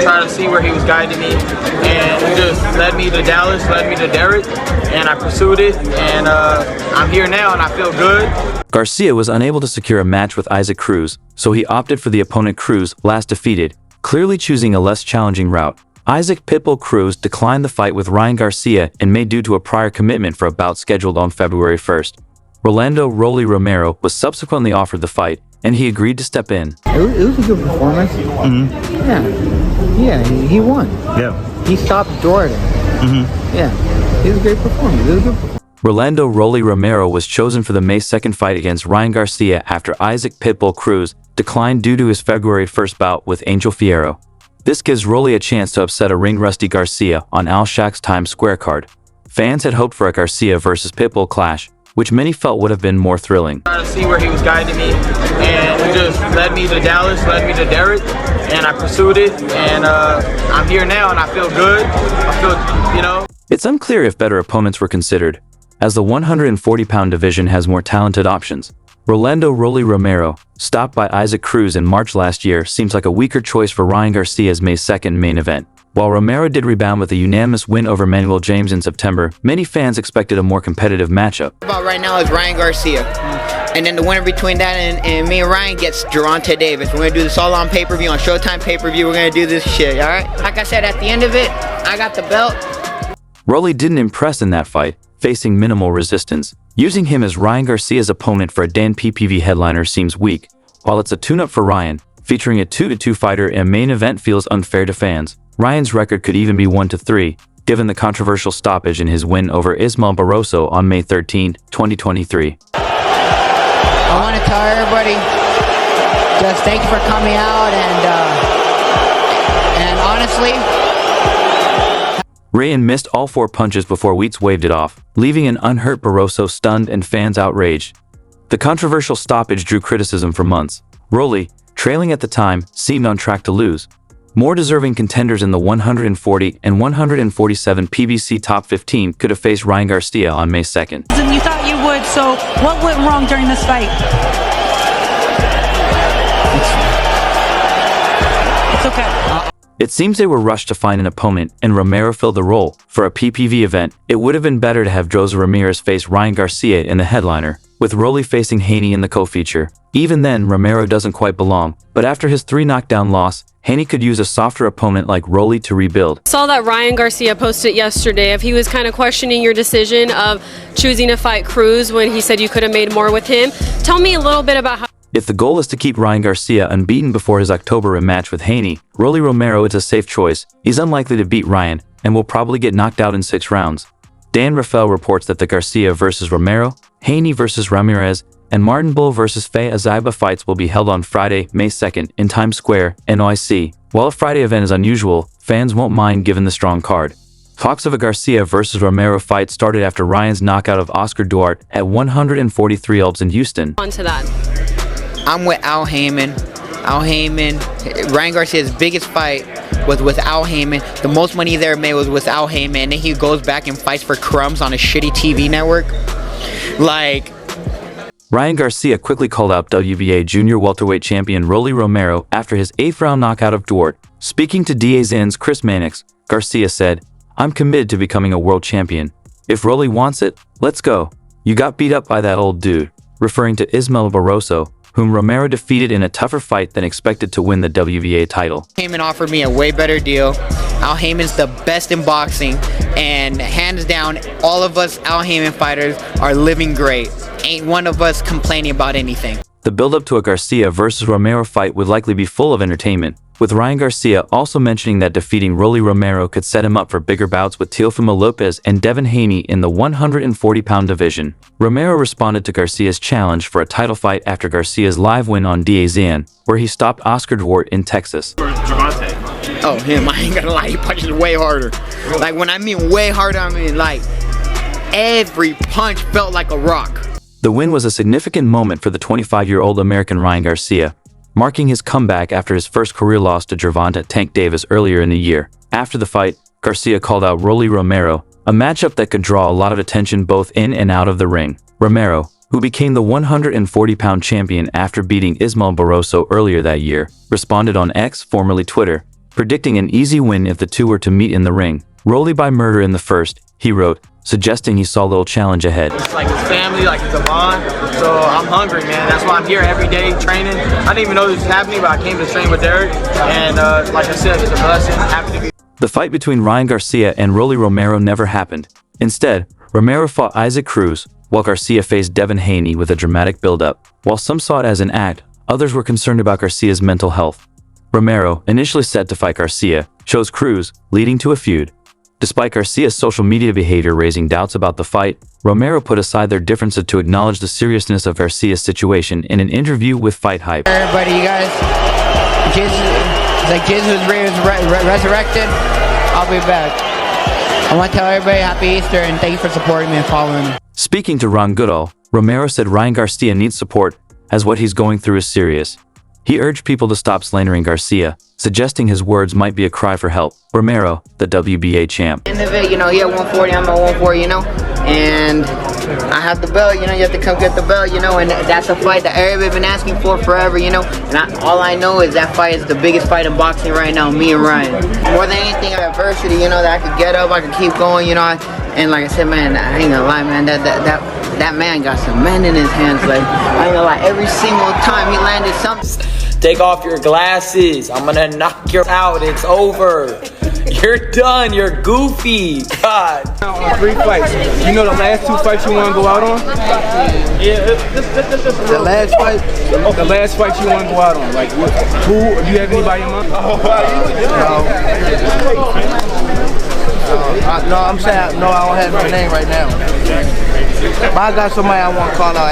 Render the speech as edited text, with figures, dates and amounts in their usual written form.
try to see where he was guiding me, and he just led me to Dallas, led me to Derek, and I pursued it, and I'm here now, and I feel good. Garcia was unable to secure a match with Isaac Cruz, so he opted for the opponent Cruz, last defeated, clearly choosing a less challenging route. Isaac "Pitbull" Cruz declined the fight with Ryan Garcia and made due to a prior commitment for a bout scheduled on February 1st. Rolando "Rolly" Romero was subsequently offered the fight, and he agreed to step in. It was a good performance. Yeah, he won. Yeah. He stopped Jordan. Yeah, it was a great performance. It was a good performance. Rolando "Rolly" Romero was chosen for the May 2nd fight against Ryan Garcia after Isaac "Pitbull" Cruz declined due to his February 1st bout with Angel Fierro. This gives Rolly a chance to upset a ring-rusty Garcia on Al Shaq's Times Square card. Fans had hoped for a Garcia versus Pitbull clash, which many felt would have been more thrilling. Trying to see where he was guiding me, and he just led me to Dallas, led me to Derek, and I pursued it, and I'm here now, and I feel good. I feel, It's unclear if better opponents were considered, as the 140-pound division has more talented options. Rolando "Rolly" Romero, stopped by Isaac Cruz in March last year, seems like a weaker choice for Ryan Garcia's May 2nd main event. While Romero did rebound with a unanimous win over Manuel James in September, many fans expected a more competitive matchup. About right now is Ryan Garcia. And then the winner between that and me and Ryan gets Gervonta Davis. We're going to do this all on pay-per-view, on Showtime pay-per-view. We're going to do this shit, all right? Like I said, at the end of it, I got the belt. Rolly didn't impress in that fight, facing minimal resistance. Using him as Ryan Garcia's opponent for a Dan PPV headliner seems weak, while it's a tune-up for Ryan. Featuring a 2-2 fighter in a main event feels unfair to fans. Ryan's record could even be 1-3, given the controversial stoppage in his win over Ismael Barroso on May 13, 2023. I want to tell everybody, just thank you for coming out, and honestly, Rayan missed all 4 punches before Wheats waved it off, leaving an unhurt Barroso stunned and fans outraged. The controversial stoppage drew criticism for months. Rolly, trailing at the time, seemed on track to lose. More deserving contenders in the 140 and 147 PBC top 15 could have faced Ryan Garcia on May 2nd. You thought you would, so what went wrong during this fight? It's okay. It seems they were rushed to find an opponent, and Romero filled the role. For a PPV event, it would have been better to have Jose Ramirez face Ryan Garcia in the headliner, with Rolly facing Haney in the co-feature. Even then, Romero doesn't quite belong, but after his 3-knockdown loss, Haney could use a softer opponent like Rolly to rebuild. Saw that Ryan Garcia posted yesterday if he was kind of questioning your decision of choosing to fight Cruz when he said you could have made more with him. Tell me a little bit about how... If the goal is to keep Ryan Garcia unbeaten before his October rematch with Haney, Rolly Romero is a safe choice. He's unlikely to beat Ryan, and will probably get knocked out in 6 rounds. Dan Rafael reports that the Garcia versus Romero, Haney versus Ramirez, and Martin Bull versus Faye Azaiba fights will be held on Friday, May 2nd, in Times Square, NYC. While a Friday event is unusual, fans won't mind given the strong card. Talks of a Garcia versus Romero fight started after Ryan's knockout of Oscar Duarte at 143 Ulbs in Houston. On to that. I'm with Al Heyman. Ryan Garcia's biggest fight was with Al Heyman. The most money he ever made was with Al Heyman. And then he goes back and fights for crumbs on a shitty TV network. Ryan Garcia quickly called out WBA junior welterweight champion Rolly Romero after his 8th-round knockout of Duarte. Speaking to DAZN's Chris Mannix, Garcia said, "I'm committed to becoming a world champion. If Rolly wants it, let's go. You got beat up by that old dude," referring to Ismael Barroso, whom Romero defeated in a tougher fight than expected to win the WBA title. Heyman offered me a way better deal. Al Heyman's the best in boxing, and hands down, all of us Al Heyman fighters are living great. Ain't one of us complaining about anything. The build-up to a Garcia versus Romero fight would likely be full of entertainment, with Ryan Garcia also mentioning that defeating Rolly Romero could set him up for bigger bouts with Teofimo Lopez and Devin Haney in the 140-pound division. Romero responded to Garcia's challenge for a title fight after Garcia's live win on DAZN, where he stopped Oscar Duarte in Texas. Oh, him, I ain't gonna lie, he punches way harder. Like, when I mean way harder, I mean like every punch felt like a rock. The win was a significant moment for the 25-year-old American Ryan Garcia, marking his comeback after his first career loss to Gervonta Tank Davis earlier in the year. After the fight, Garcia called out Rolly Romero, a matchup that could draw a lot of attention both in and out of the ring. Romero, who became the 140-pound champion after beating Ismael Barroso earlier that year, responded on X, formerly Twitter, predicting an easy win if the two were to meet in the ring. Rolly by murder in the first, he wrote, suggesting he saw little challenge ahead. It's like his family, like it's a bond. So I'm hungry, man. That's why I'm here every day training. I didn't even know this was happening, but I came to train with Derek. And like I said, it's a blessing. I'm happy to be. The fight between Ryan Garcia and Rolly Romero never happened. Instead, Romero fought Isaac Cruz, while Garcia faced Devin Haney with a dramatic build-up. While some saw it as an act, others were concerned about Garcia's mental health. Romero, initially set to fight Garcia, chose Cruz, leading to a feud. Despite Garcia's social media behavior raising doubts about the fight, Romero put aside their differences to acknowledge the seriousness of Garcia's situation in an interview with Fight Hype. Everybody, you guys, Jesus was resurrected. I'll be back. I want to tell everybody Happy Easter and thank you for supporting me and following me. Speaking to Ron Goodall, Romero said Ryan Garcia needs support as what he's going through is serious. He urged people to stop slandering Garcia, suggesting his words might be a cry for help. Romero, the WBA champ. End of it, he at 140, I'm at 140, and I have the belt, you have to come get the belt, and that's a fight that everybody's been asking for forever, and all I know is that fight is the biggest fight in boxing right now, me and Ryan. More than anything, adversity, that I could get up, I could keep going, and like I said, man, I ain't gonna lie, man, that man got some men in his hands, like, I ain't gonna lie, every single time he landed something. Take off your glasses. I'm gonna knock you out. It's over. You're done. You're goofy. God. On 3 fights. You know the last 2 fights you want to go out on? Yeah. The last fight. The last fight you want to go out on? Like who? Do you have anybody in mind? No, I'm saying no. I don't have my name right now. But I got somebody I want to call out.